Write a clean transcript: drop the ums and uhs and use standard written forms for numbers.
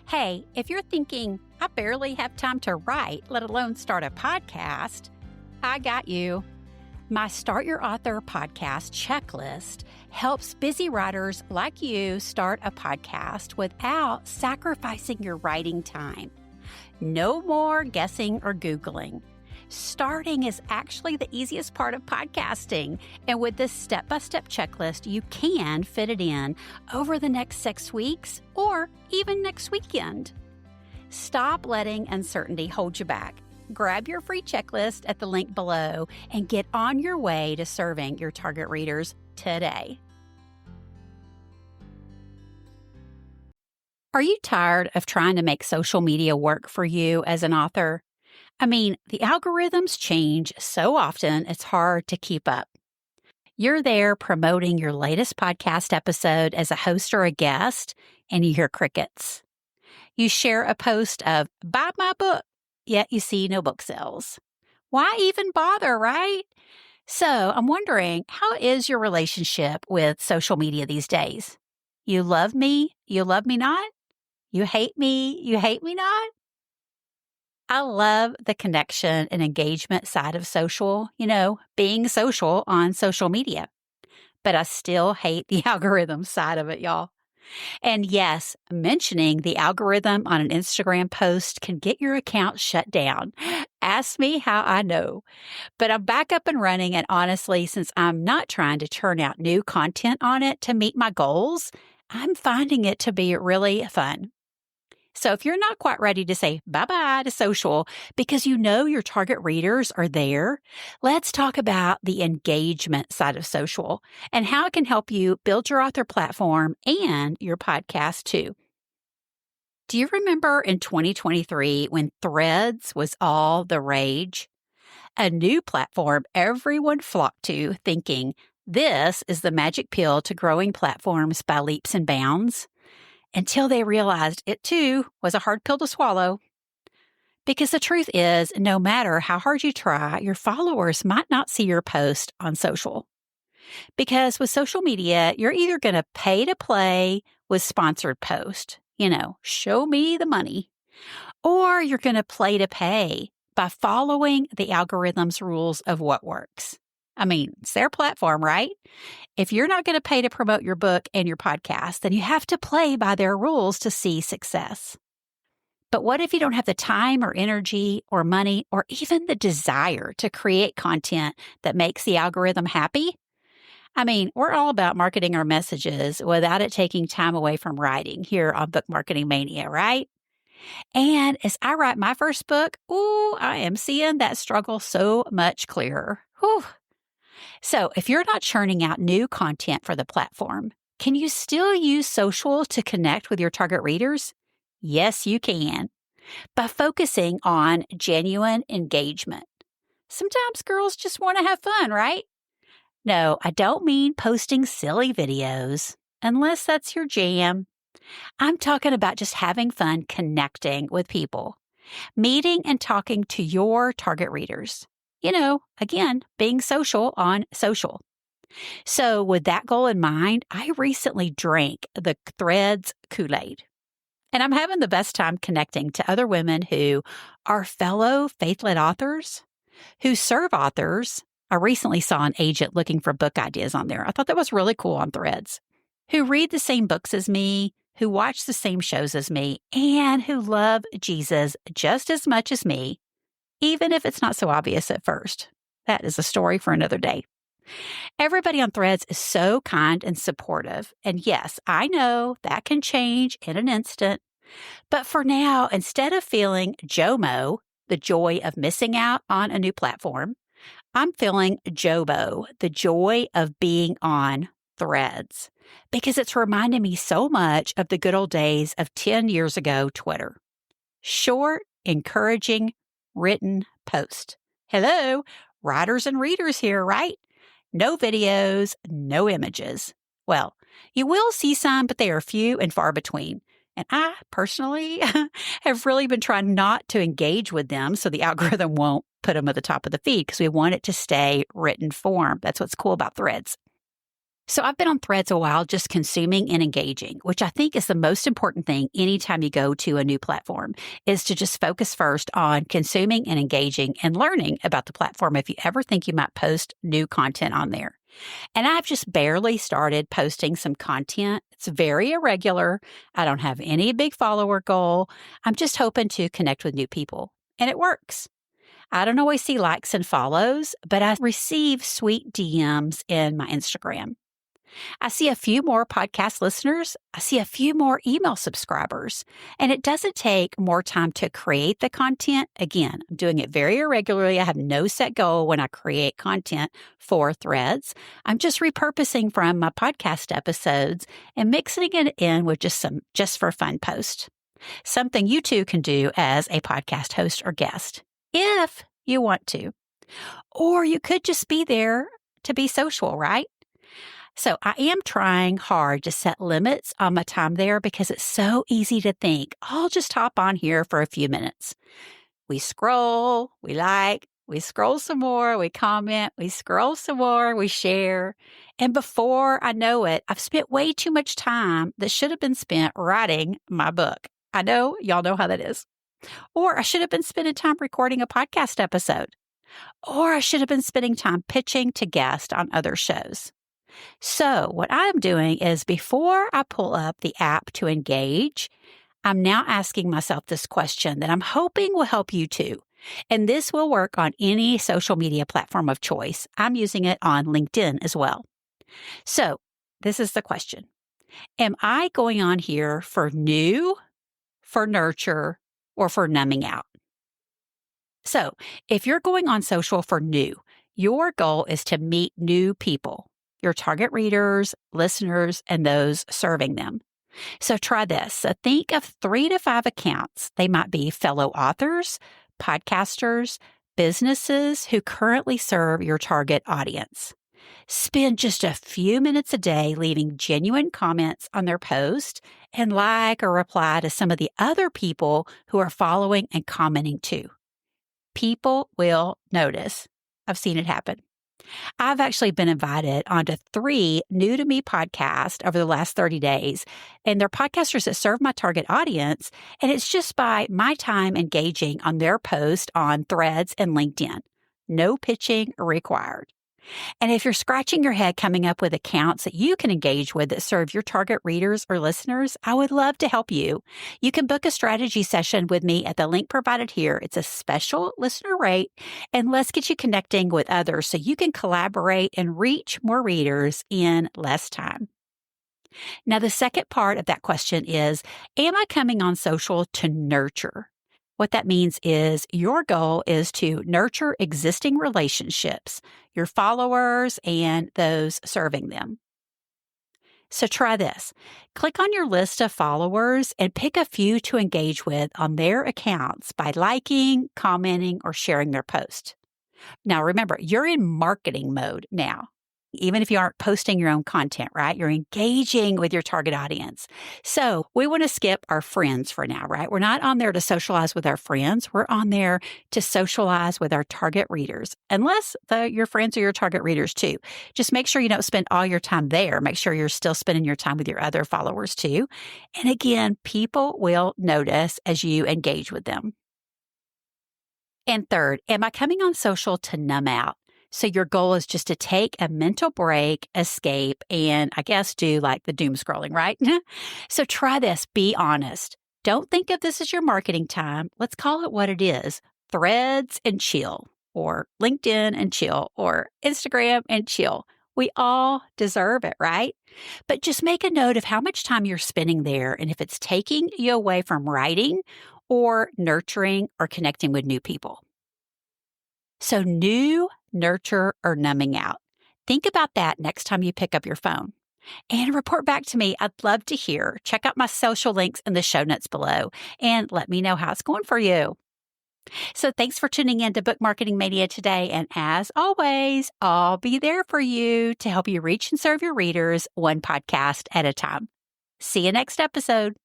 Hey, if you're thinking, I barely have time to write, let alone start a podcast, I got you. My Start Your Author podcast checklist helps busy writers like you start a podcast without sacrificing your writing time. No more guessing or Googling. Starting is actually the easiest part of podcasting, and with this step-by-step checklist, you can fit it in over the next 6 weeks or even next weekend. Stop letting uncertainty hold you back. Grab your free checklist at the link below and get on your way to serving your target readers today. Are you tired of trying to make social media work for you as an author? I mean, the algorithms change so often, it's hard to keep up. You're there promoting your latest podcast episode as a host or a guest, and you hear crickets. You share a post of, buy my book, yet you see no book sales. Why even bother, right? So I'm wondering, how is your relationship with social media these days? You love me not? You hate me not? I love the connection and engagement side of social, being social on social media. But I still hate the algorithm side of it, y'all. And yes, mentioning the algorithm on an Instagram post can get your account shut down. Ask me how I know. But I'm back up and running, and honestly, since I'm not trying to churn out new content on it to meet my goals, I'm finding it to be really fun. So if you're not quite ready to say bye-bye to social because you know your target readers are there, let's talk about the engagement side of social and how it can help you build your author platform and your podcast too. Do you remember in 2023 when Threads was all the rage? A new platform everyone flocked to thinking, this is the magic pill to growing platforms by leaps and bounds. Until they realized it too was a hard pill to swallow. Because the truth is, no matter how hard you try, your followers might not see your post on social. Because with social media, you're either going to pay to play with sponsored posts, show me the money, or you're going to play to pay by following the algorithm's rules of what works. I mean, it's their platform, right? If you're not going to pay to promote your book and your podcast, then you have to play by their rules to see success. But what if you don't have the time or energy or money or even the desire to create content that makes the algorithm happy? I mean, we're all about marketing our messages without it taking time away from writing here on Book Marketing Mania, right? And as I write my first book, I am seeing that struggle so much clearer. Whew. So if you're not churning out new content for the platform, can you still use social to connect with your target readers? Yes, you can. By focusing on genuine engagement. Sometimes girls just want to have fun, right? No, I don't mean posting silly videos, unless that's your jam. I'm talking about just having fun connecting with people, meeting and talking to your target readers. Again, being social on social. So with that goal in mind, I recently drank the Threads Kool-Aid. And I'm having the best time connecting to other women who are fellow faith-led authors, who serve authors. I recently saw an agent looking for book ideas on there. I thought that was really cool on Threads. Who read the same books as me, who watch the same shows as me, and who love Jesus just as much as me, even if it's not so obvious at first. That is a story for another day. Everybody on Threads is so kind and supportive. And yes, I know that can change in an instant. But for now, instead of feeling JOMO, the joy of missing out on a new platform, I'm feeling JOBO, the joy of being on Threads, because it's reminding me so much of the good old days of 10 years ago Twitter. Short, encouraging, written post. Hello, writers and readers here, right? No videos, no images. Well, you will see some, but they are few and far between. And I personally have really been trying not to engage with them so the algorithm won't put them at the top of the feed because we want it to stay written form. That's what's cool about Threads. So I've been on Threads a while just consuming and engaging, which I think is the most important thing anytime you go to a new platform, is to just focus first on consuming and engaging and learning about the platform if you ever think you might post new content on there. And I've just barely started posting some content. It's very irregular. I don't have any big follower goal. I'm just hoping to connect with new people. And it works. I don't always see likes and follows, but I receive sweet DMs in my Instagram. I see a few more podcast listeners. I see a few more email subscribers. And it doesn't take more time to create the content. Again, I'm doing it very irregularly. I have no set goal when I create content for Threads. I'm just repurposing from my podcast episodes and mixing it in with just for fun posts. Something you too can do as a podcast host or guest, if you want to. Or you could just be there to be social, right? So I am trying hard to set limits on my time there because it's so easy to think, I'll just hop on here for a few minutes. We scroll, we like, we scroll some more, we comment, we scroll some more, we share. And before I know it, I've spent way too much time that should have been spent writing my book. I know y'all know how that is. Or I should have been spending time recording a podcast episode. Or I should have been spending time pitching to guests on other shows. So what I'm doing is before I pull up the app to engage, I'm now asking myself this question that I'm hoping will help you too. And this will work on any social media platform of choice. I'm using it on LinkedIn as well. So this is the question. Am I going on here for new, for nurture, or for numbing out? So if you're going on social for new, your goal is to meet new people, your target readers, listeners, and those serving them. So try this. So think of 3 to 5 accounts. They might be fellow authors, podcasters, businesses who currently serve your target audience. Spend just a few minutes a day leaving genuine comments on their post and like or reply to some of the other people who are following and commenting too. People will notice. I've seen it happen. I've actually been invited onto 3 new to me podcasts over the last 30 days, and they're podcasters that serve my target audience. And it's just by my time engaging on their post on Threads and LinkedIn. No pitching required. And if you're scratching your head coming up with accounts that you can engage with that serve your target readers or listeners, I would love to help you. You can book a strategy session with me at the link provided here. It's a special listener rate, and let's get you connecting with others so you can collaborate and reach more readers in less time. Now, the second part of that question is, am I coming on social to nurture? What that means is your goal is to nurture existing relationships, your followers, and those serving them. So try this. Click on your list of followers and pick a few to engage with on their accounts by liking, commenting, or sharing their post. Now remember, you're in marketing mode now. Even if you aren't posting your own content, right? You're engaging with your target audience. So we want to skip our friends for now, right? We're not on there to socialize with our friends. We're on there to socialize with our target readers, unless your friends are your target readers too. Just make sure you don't spend all your time there. Make sure you're still spending your time with your other followers too. And again, people will notice as you engage with them. And third, am I coming on social to numb out? So your goal is just to take a mental break, escape, and I guess do like the doom scrolling, right? So try this. Be honest. Don't think of this as your marketing time. Let's call it what it is. Threads and chill, or LinkedIn and chill, or Instagram and chill. We all deserve it, right? But just make a note of how much time you're spending there and if it's taking you away from writing or nurturing or connecting with new people. So new, nurture, or numbing out. Think about that next time you pick up your phone. And report back to me. I'd love to hear. Check out my social links in the show notes below and let me know how it's going for you. So thanks for tuning in to Book Marketing Mania today. And as always, I'll be there for you to help you reach and serve your readers one podcast at a time. See you next episode.